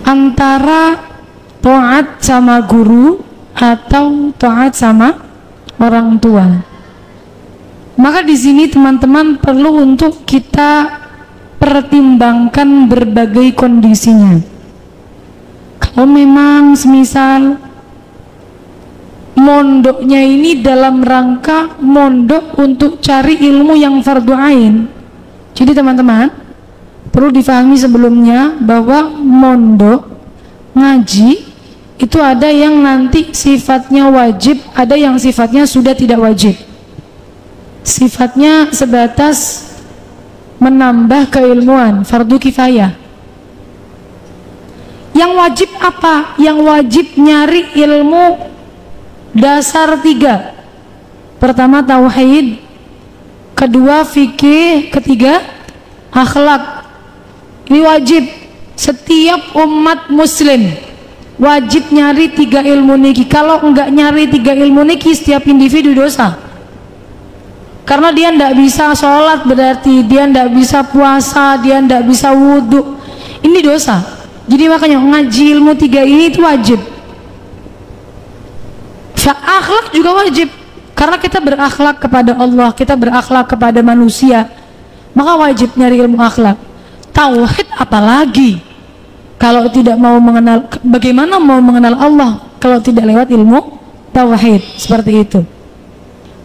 antara taat sama guru atau taat sama orang tua. Maka di sini teman-teman perlu untuk kita pertimbangkan berbagai kondisinya. Kalau memang semisal mondoknya ini dalam rangka mondok untuk cari ilmu yang fardu ain, jadi teman-teman perlu difahami sebelumnya bahwa mondok ngaji itu ada yang nanti sifatnya wajib, ada yang sifatnya sudah tidak wajib. Sifatnya sebatas menambah keilmuan, fardu kifayah. Yang wajib apa? Yang wajib nyari ilmu dasar 3. Pertama tauhid, kedua fikih, ketiga akhlak. Ini wajib setiap umat muslim. Wajib nyari 3 ilmu niki. Kalau enggak nyari 3 ilmu niki, setiap individu dosa. Karena dia enggak bisa sholat, berarti dia enggak bisa puasa, dia enggak bisa wudhu. Ini dosa. Jadi makanya ngaji ilmu 3 ini itu wajib. Akhlak juga wajib. Karena kita berakhlak kepada Allah, kita berakhlak kepada manusia, maka wajib nyari ilmu akhlak. Tauhid apalagi? Kalau tidak mau mengenal, bagaimana mau mengenal Allah kalau tidak lewat ilmu tauhid? Seperti itu.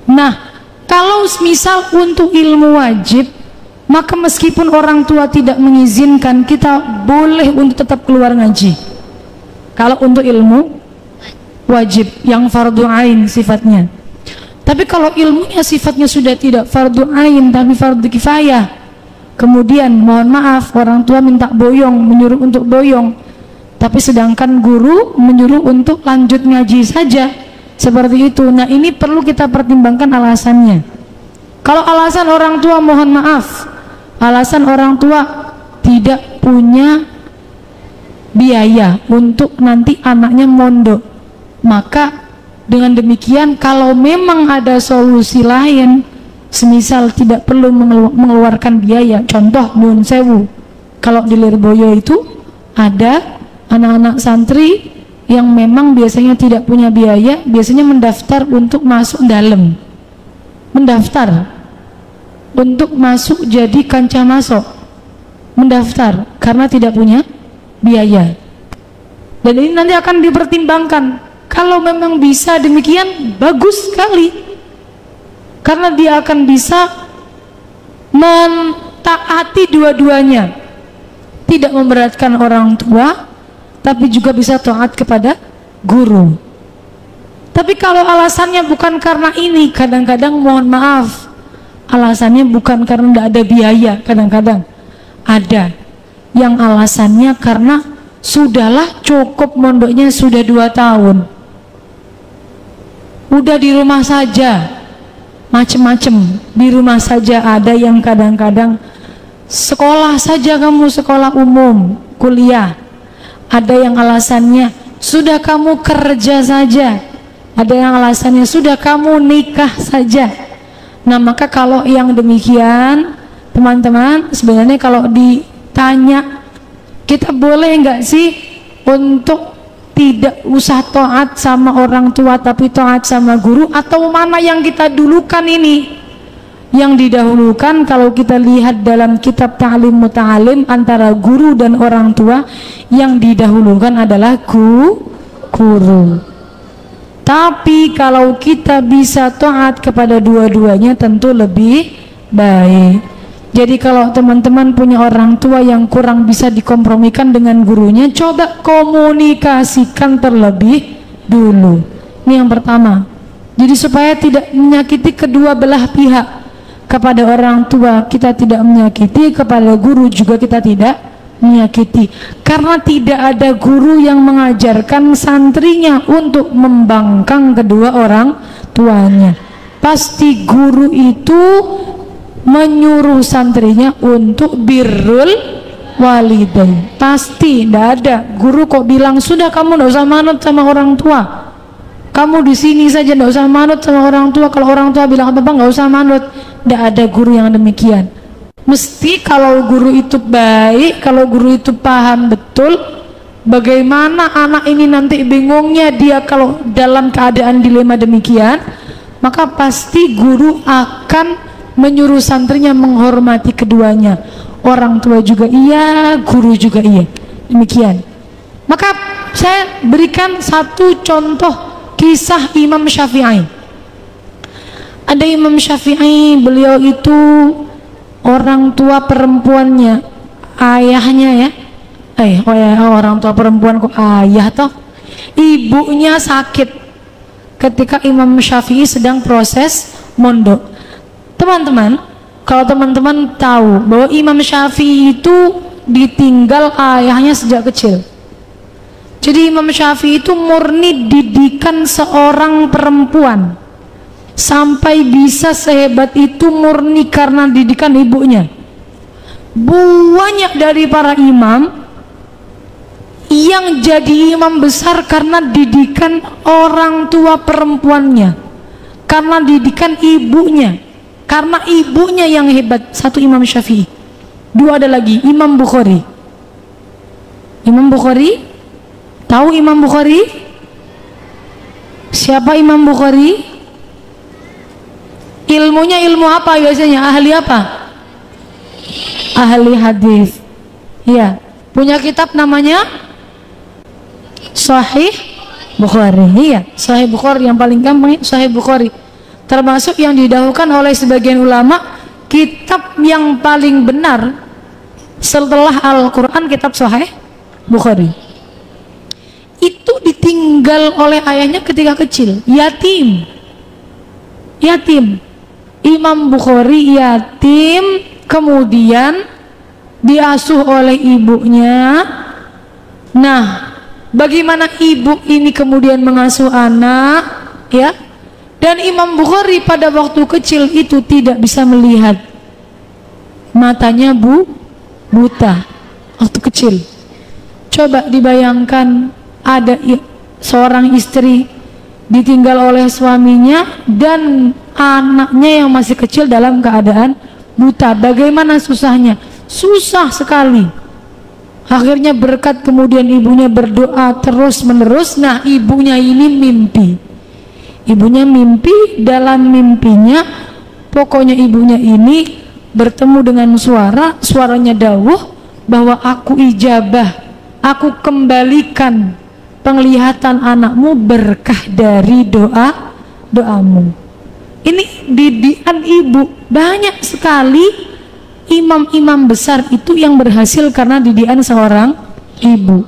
Nah, kalau misal untuk ilmu wajib, maka meskipun orang tua tidak mengizinkan, kita boleh untuk tetap keluar ngaji. Kalau untuk ilmu wajib yang fardu ain sifatnya. Tapi kalau ilmunya sifatnya sudah tidak fardu ain tapi fardu kifayah, kemudian mohon maaf orang tua minta boyong, menyuruh untuk boyong, tapi sedangkan guru menyuruh untuk lanjut ngaji saja, seperti itu. Nah, ini perlu kita pertimbangkan alasannya. Kalau alasan orang tua, mohon maaf, alasan orang tua tidak punya biaya untuk nanti anaknya mondok, maka dengan demikian kalau memang ada solusi lain, semisal tidak perlu mengeluarkan biaya, contoh nyun sewu, kalau di Lirboyo itu ada anak-anak santri yang memang biasanya tidak punya biaya, biasanya mendaftar untuk masuk dalam, mendaftar untuk masuk jadi kanca masuk, mendaftar karena tidak punya biaya. Dan ini nanti akan dipertimbangkan. Kalau memang bisa demikian, bagus sekali, karena dia akan bisa mentaati dua-duanya, tidak memberatkan orang tua, tapi juga bisa taat kepada guru. Tapi kalau alasannya bukan karena ini, kadang-kadang mohon maaf, alasannya bukan karena tidak ada biaya, kadang-kadang ada yang alasannya karena sudahlah cukup mondoknya sudah 2 tahun, udah di rumah saja, macem-macem di rumah saja. Ada yang kadang-kadang sekolah saja, kamu sekolah umum, kuliah. Ada yang alasannya sudah kamu kerja saja, ada yang alasannya sudah kamu nikah saja. Nah, maka kalau yang demikian teman-teman, sebenarnya kalau ditanya kita boleh nggak sih untuk tidak usah taat sama orang tua tapi taat sama guru, atau mana yang kita dulukan ini? Yang didahulukan kalau kita lihat dalam kitab Ta'lim Muta'alim antara guru dan orang tua, yang didahulukan adalah guru. Tapi kalau kita bisa taat kepada dua-duanya tentu lebih baik. Jadi kalau teman-teman punya orang tua yang kurang bisa dikompromikan dengan gurunya, coba komunikasikan terlebih dulu. Ini yang pertama. Jadi supaya tidak menyakiti kedua belah pihak. Kepada orang tua kita tidak menyakiti, kepada guru juga kita tidak menyakiti. Karena tidak ada guru yang mengajarkan santrinya untuk membangkang kedua orang tuanya. Pasti guru itu menyuruh santrinya untuk birrul walidain. Pasti tidak ada guru kok bilang sudah kamu tidak usah manut sama orang tua, kamu di sini saja tidak usah manut sama orang tua. Kalau orang tua bilang apa nggak usah manut. Tidak ada guru yang demikian. Mesti kalau guru itu baik, kalau guru itu paham betul, Bagaimana anak ini nanti bingungnya dia kalau dalam keadaan dilema demikian, maka pasti guru akan menyuruh santrinya menghormati keduanya. Orang tua juga iya, guru juga iya. Demikian. Maka saya berikan satu contoh kisah Imam Syafi'i. Ada Imam Syafi'i, beliau itu orang tua perempuannya, ayahnya ya, orang tua perempuan kok ayah toh, ibunya sakit ketika Imam Syafi'i sedang proses mondok. Teman-teman, kalau teman-teman tahu bahwa Imam Syafi'i itu ditinggal ayahnya sejak kecil. Jadi Imam Syafi'i itu murni didikan seorang perempuan, sampai bisa sehebat itu murni karena didikan ibunya. Banyak dari para imam yang jadi imam besar karena didikan orang tua perempuannya, karena didikan ibunya, karena ibunya yang hebat. Satu Imam Syafi'i. Dua ada lagi, Imam Bukhari. Imam Bukhari, tahu Imam Bukhari? Siapa Imam Bukhari? Ilmunya ilmu apa biasanya? Ahli apa? Ahli hadis. Ya, punya kitab namanya Sahih Bukhari. Iya, Sahih Bukhari yang paling gampang, Sahih Bukhari. Termasuk yang didahulukan oleh sebagian ulama, kitab yang paling benar setelah Al-Quran, kitab Sahih Bukhari. Itu ditinggal oleh ayahnya ketika kecil, yatim. Imam Bukhari yatim, kemudian diasuh oleh ibunya. Nah, bagaimana ibu ini kemudian mengasuh anak, ya? Dan Imam Bukhari pada waktu kecil itu tidak bisa melihat, matanya buta waktu kecil. Coba dibayangkan ada seorang istri ditinggal oleh suaminya dan anaknya yang masih kecil dalam keadaan buta. Bagaimana susahnya? Susah sekali. Akhirnya berkat kemudian ibunya berdoa terus menerus. Nah, ibunya ini mimpi. Ibunya mimpi, dalam mimpinya pokoknya ibunya ini bertemu dengan suaranya dawuh bahwa aku ijabah, aku kembalikan penglihatan anakmu berkah dari doamu. Ini didikan ibu. Banyak sekali imam-imam besar itu yang berhasil karena didikan seorang ibu.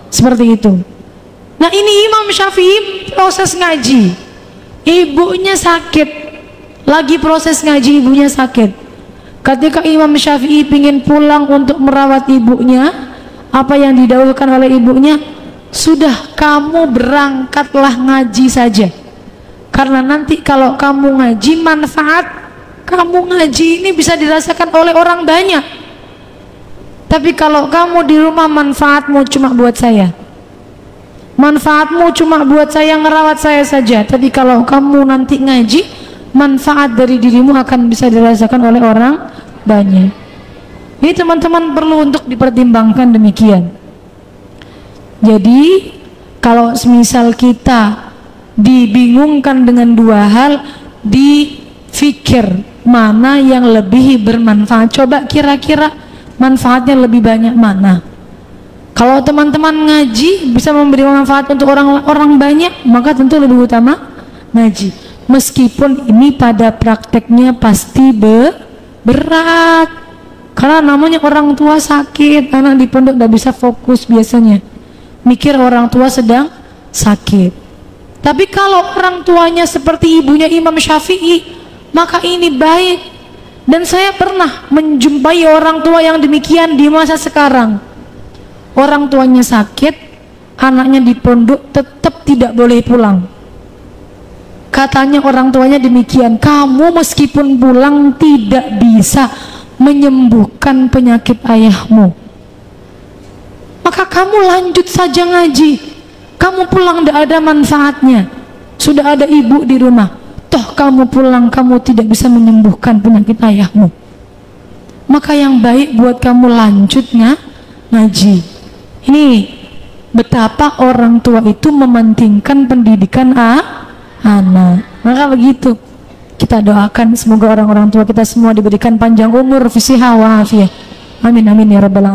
Seperti itu. Nah, ini Imam Syafi'i proses ngaji, ibunya sakit, lagi proses ngaji, ibunya sakit. Ketika Imam Syafi'i ingin pulang untuk merawat ibunya, apa yang didahulukan oleh ibunya? Sudah, kamu berangkatlah ngaji saja, karena nanti kalau kamu ngaji, manfaat kamu ngaji ini bisa dirasakan oleh orang banyak. Tapi kalau kamu di rumah, manfaatmu cuma buat saya, manfaatmu cuma buat saya, ngerawat saya saja. Tapi kalau kamu nanti ngaji, manfaat dari dirimu akan bisa dirasakan oleh orang banyak. Ini teman-teman perlu untuk dipertimbangkan demikian. Jadi kalau semisal kita dibingungkan dengan dua hal, dipikir mana yang lebih bermanfaat. Coba kira-kira manfaatnya lebih banyak mana? Kalau teman-teman ngaji bisa memberi manfaat untuk orang banyak, maka tentu lebih utama ngaji. Meskipun ini pada prakteknya pasti berat, karena namanya orang tua sakit, anak di pondok tidak bisa fokus biasanya, mikir orang tua sedang sakit. Tapi kalau orang tuanya seperti ibunya Imam Syafi'i, maka ini baik. Dan saya pernah menjumpai orang tua yang demikian di masa sekarang. Orang tuanya sakit, anaknya di pondok, tetap tidak boleh pulang. Katanya orang tuanya demikian, kamu meskipun pulang tidak bisa menyembuhkan penyakit ayahmu, maka kamu lanjut saja ngaji. Kamu pulang tidak ada manfaatnya, sudah ada ibu di rumah. Toh kamu pulang, kamu tidak bisa menyembuhkan penyakit ayahmu. Maka yang baik buat kamu lanjut ngaji. Ini betapa orang tua itu mementingkan pendidikan anak. Maka begitu, kita doakan semoga orang-orang tua kita semua diberikan panjang umur, fisihah wa afiyah. Amin amin ya rabbal alamin.